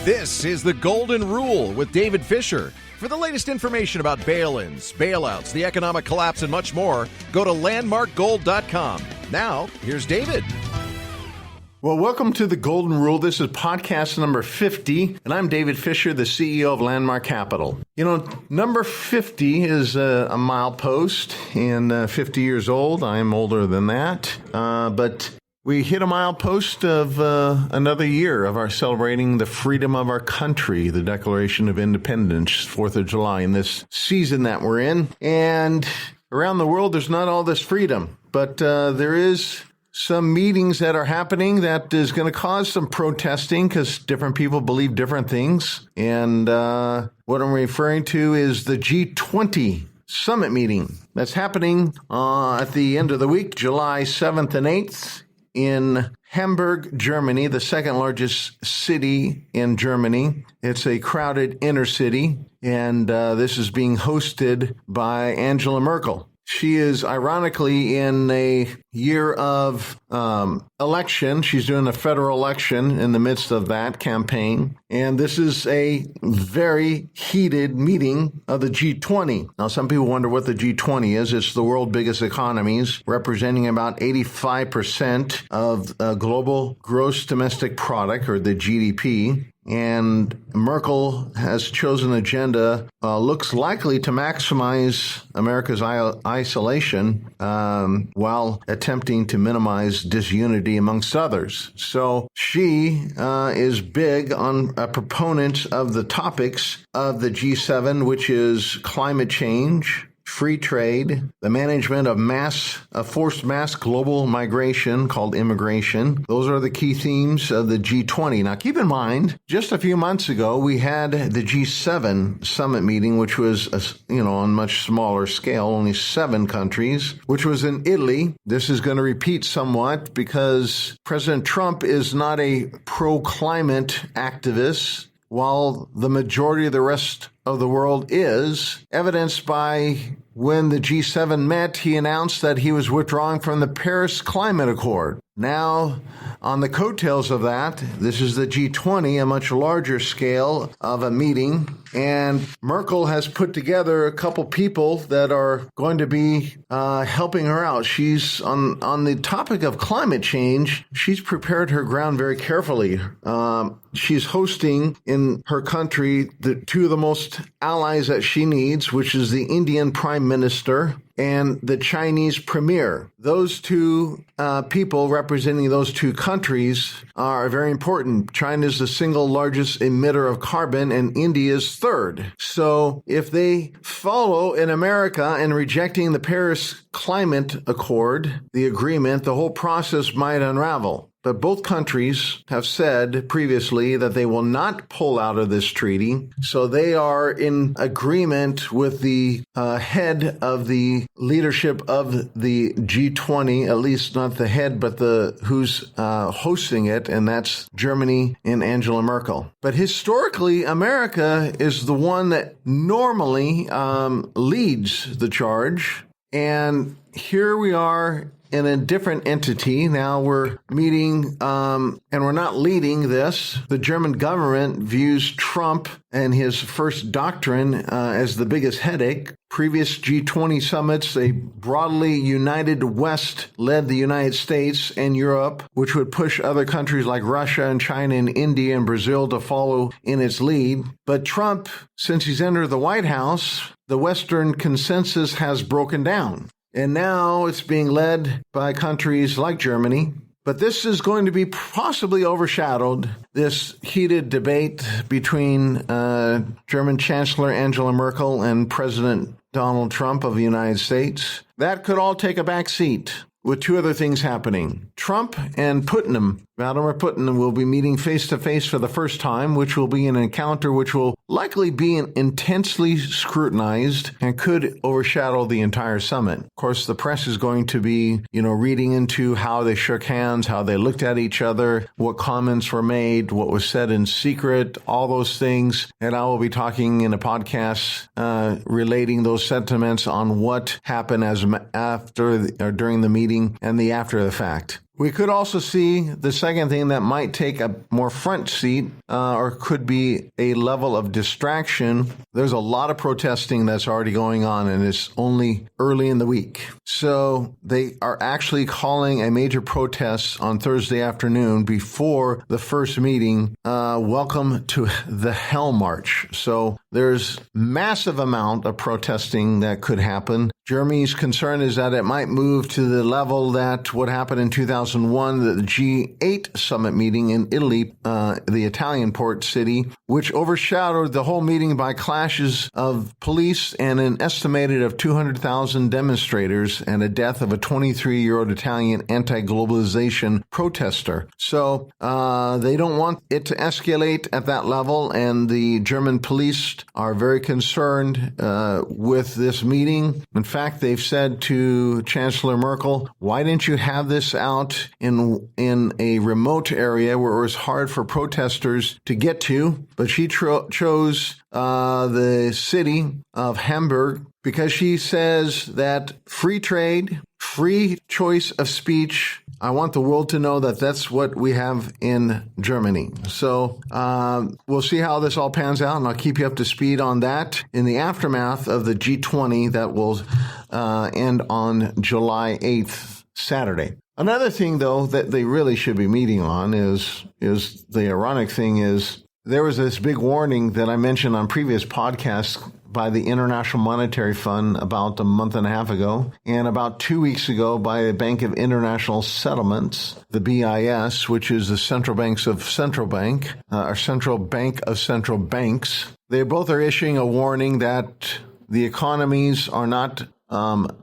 This is the Golden Rule with David Fischer. For the latest information about bail-ins, bailouts, the economic collapse, and much more, go to landmarkgold.com. Now, here's David. Well, welcome to the Golden Rule. This is podcast number 50, and I'm David Fischer, the CEO of Landmark Capital. You know, number 50 is a milepost, and 50 years old. I am older than that, but we hit a milepost of another year of our celebrating the freedom of our country, the Declaration of Independence, 4th of July, in this season that we're in. And around the world, there's not all this freedom, but there is some meetings that are happening that is going to cause some protesting because different people believe different things. And what I'm referring to is the G20 summit meeting that's happening at the end of the week, July 7th and 8th. In Hamburg, Germany, the second largest city in Germany. It's a crowded inner city, and this is being hosted by Angela Merkel. She is ironically in a year of election. She's doing a federal election in the midst of that campaign. And this is a very heated meeting of the G20. Now, some people wonder what the G20 is. It's the world's biggest economies, representing about 85% of global gross domestic product, or the GDP. And Merkel has chosen an agenda looks likely to maximize America's isolation while attempting to minimize disunity amongst others. So she is big on a proponent of the topics of the G7, which is climate change, free trade, the management of forced mass global migration called immigration. Those are the key themes of the G20. Now, keep in mind, just a few months ago, we had the G7 summit meeting, which was, on much smaller scale, only 7 countries, which was in Italy. This is going to repeat somewhat because President Trump is not a pro-climate activist, while the majority of the rest of the world is, evidenced by when the G7 met, he announced that he was withdrawing from the Paris Climate Accord. Now, on the coattails of that, this is the G20, a much larger scale of a meeting, and Merkel has put together a couple people that are going to be helping her out. She's on the topic of climate change. She's prepared her ground very carefully. She's hosting in her country the 2 of the most allies that she needs, which is the Indian Prime Minister and the Chinese Premier. Those 2 people representing those 2 countries are very important. China is the single largest emitter of carbon, and India is 3rd. So if they follow in America in rejecting the Paris Climate Accord, the agreement, the whole process might unravel. But both countries have said previously that they will not pull out of this treaty. So they are in agreement with the head of the leadership of the G20, at least not the head, but who's hosting it, and that's Germany and Angela Merkel. But historically, America is the one that normally leads the charge. And here we are in a different entity. Now we're meeting, and we're not leading this. The German government views Trump and his first doctrine as the biggest headache. Previous G20 summits, a broadly united West led the United States and Europe, which would push other countries like Russia and China and India and Brazil to follow in its lead. But Trump, since he's entered the White House, the Western consensus has broken down. And now it's being led by countries like Germany. But this is going to be possibly overshadowed, this heated debate between German Chancellor Angela Merkel and President Donald Trump of the United States. That could all take a back seat with 2 other things happening. Trump and Vladimir Putin will be meeting face-to-face for the first time, which will be an encounter which will likely be intensely scrutinized and could overshadow the entire summit. Of course, the press is going to be, reading into how they shook hands, how they looked at each other, what comments were made, what was said in secret, all those things. And I will be talking in a podcast relating those sentiments on what happened during the meeting and the after the fact. We could also see the second thing that might take a more front seat or could be a level of distraction. There's a lot of protesting that's already going on, and it's only early in the week. So they are actually calling a major protest on Thursday afternoon before the first meeting. Welcome to the Hell March. So there's massive amount of protesting that could happen. Germany's concern is that it might move to the level that what happened in 2001, the G8 summit meeting in Italy, the Italian port city, which overshadowed the whole meeting by clashes of police and an estimated of 200,000 demonstrators and a death of a 23-year-old Italian anti-globalization protester. So they don't want it to escalate at that level, and the German police are very concerned with this meeting. In fact, they've said to Chancellor Merkel, why didn't you have this out in a remote area where it was hard for protesters to get to? But she chose the city of Hamburg because she says that free trade, free choice of speech, I want the world to know that that's what we have in Germany. So we'll see how this all pans out, and I'll keep you up to speed on that in the aftermath of the G20 that will end on July 8th, Saturday. Another thing, though, that they really should be meeting on is the ironic thing is there was this big warning that I mentioned on previous podcasts by the International Monetary Fund about a month and a half ago, and about 2 weeks ago by the Bank of International Settlements, the BIS, which is the central banks of central bank, or central bank of central banks. They both are issuing a warning that the economies are not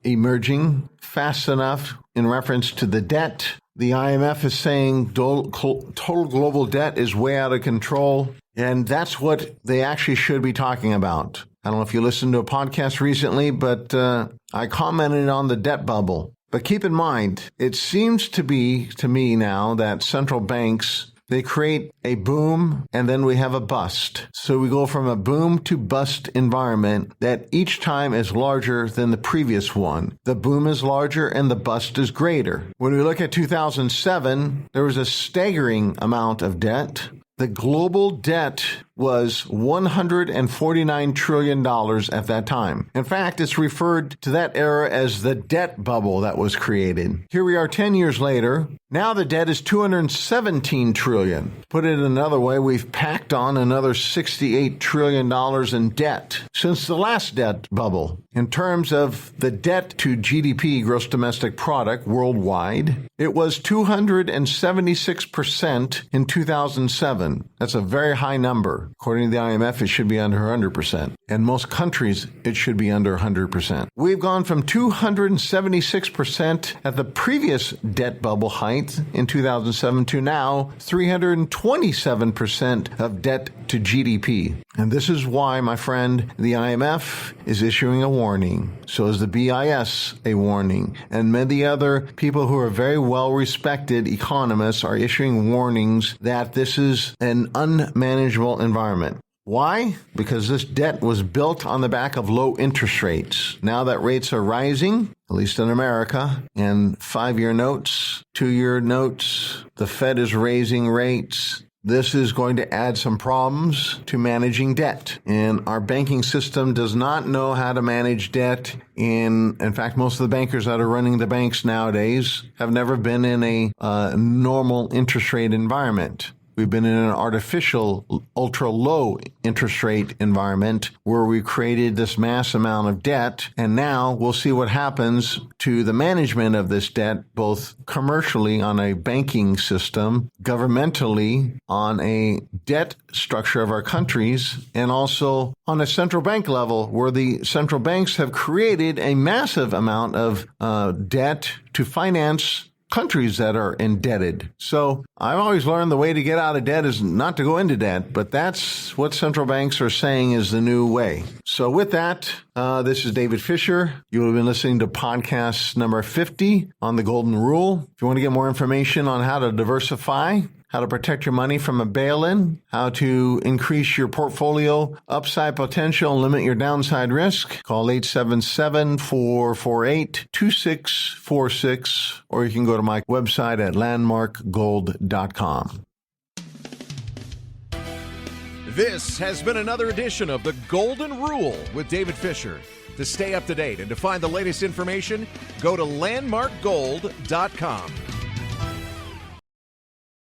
emerging fast enough in reference to the debt. The IMF is saying total global debt is way out of control, and that's what they actually should be talking about. I don't know if you listened to a podcast recently, but I commented on the debt bubble. But keep in mind, it seems to be, to me now, that central banks, they create a boom and then we have a bust. So we go from a boom to bust environment that each time is larger than the previous one. The boom is larger and the bust is greater. When we look at 2007, there was a staggering amount of debt. The global debt was $149 trillion at that time. In fact, it's referred to that era as the debt bubble that was created. Here we are 10 years later. Now the debt is $217 trillion. Put it another way, we've packed on another $68 trillion in debt since the last debt bubble. In terms of the debt to GDP, gross domestic product, worldwide, it was 276% in 2007. That's a very high number. According to the IMF, it should be under 100%. And most countries, it should be under 100%. We've gone from 276% at the previous debt bubble height in 2007 to now 327% of debt to GDP. And this is why, my friend, the IMF is issuing a warning. So is the BIS a warning. And many other people who are very well-respected economists are issuing warnings that this is an unmanageable environment. Why? Because this debt was built on the back of low interest rates. Now that rates are rising, at least in America, and 5-year notes, 2-year notes, the Fed is raising rates. This is going to add some problems to managing debt. And our banking system does not know how to manage debt. In fact, most of the bankers that are running the banks nowadays have never been in a normal interest rate environment. We've been in an artificial, ultra-low interest rate environment where we created this mass amount of debt, and now we'll see what happens to the management of this debt, both commercially on a banking system, governmentally on a debt structure of our countries, and also on a central bank level where the central banks have created a massive amount of debt to finance countries that are indebted. So I've always learned the way to get out of debt is not to go into debt, but that's what central banks are saying is the new way. So with that, this is David Fischer. You have been listening to podcast number 50 on the Golden Rule. If you want to get more information on how to diversify how to protect your money from a bail-in, how to increase your portfolio upside potential and limit your downside risk. Call 877-448-2646, or you can go to my website at landmarkgold.com. This has been another edition of The Golden Rule with David Fischer. To stay up to date and to find the latest information, go to landmarkgold.com.